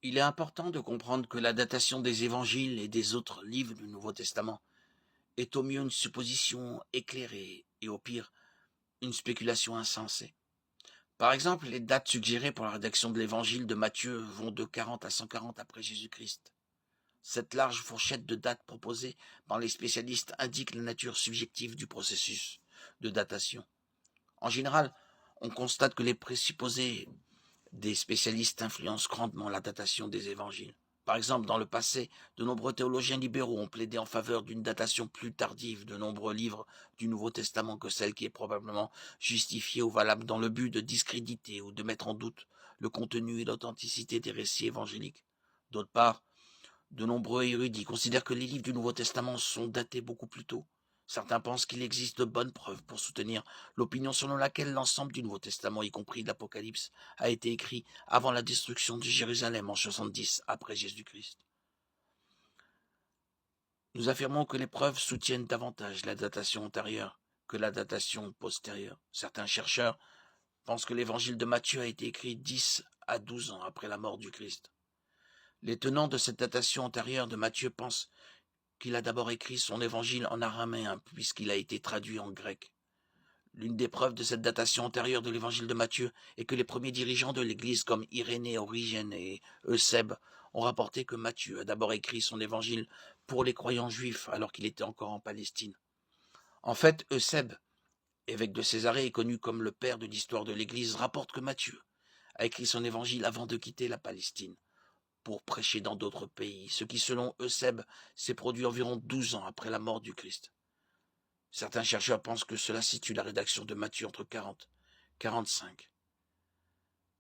Il est important de comprendre que la datation des évangiles et des autres livres du Nouveau Testament est au mieux une supposition éclairée et au pire une spéculation insensée. Par exemple, les dates suggérées pour la rédaction de l'évangile de Matthieu vont de 40 à 140 après Jésus-Christ. Cette large fourchette de dates proposée par les spécialistes indique la nature subjective du processus de datation. En général, on constate que les présupposés des spécialistes influencent grandement la datation des évangiles. Par exemple, dans le passé, de nombreux théologiens libéraux ont plaidé en faveur d'une datation plus tardive de nombreux livres du Nouveau Testament que celle qui est probablement justifiée ou valable dans le but de discréditer ou de mettre en doute le contenu et l'authenticité des récits évangéliques. D'autre part, de nombreux érudits considèrent que les livres du Nouveau Testament sont datés beaucoup plus tôt. Certains pensent qu'il existe de bonnes preuves pour soutenir l'opinion selon laquelle l'ensemble du Nouveau Testament, y compris l'Apocalypse, a été écrit avant la destruction de Jérusalem en 70 après Jésus-Christ. Nous affirmons que les preuves soutiennent davantage la datation antérieure que la datation postérieure. Certains chercheurs pensent que l'évangile de Matthieu a été écrit 10 à 12 ans après la mort du Christ. Les tenants de cette datation antérieure de Matthieu pensent qu'il a d'abord écrit son évangile en araméen, puisqu'il a été traduit en grec. L'une des preuves de cette datation antérieure de l'évangile de Matthieu est que les premiers dirigeants de l'Église, comme Irénée, Origène et Eusèbe, ont rapporté que Matthieu a d'abord écrit son évangile pour les croyants juifs alors qu'il était encore en Palestine. En fait, Eusèbe, évêque de Césarée et connu comme le père de l'histoire de l'Église, rapporte que Matthieu a écrit son évangile avant de quitter la Palestine pour prêcher dans d'autres pays, ce qui, selon Eusèbe, s'est produit environ 12 ans après la mort du Christ. Certains chercheurs pensent que cela situe la rédaction de Matthieu entre 40, 45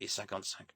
et 55.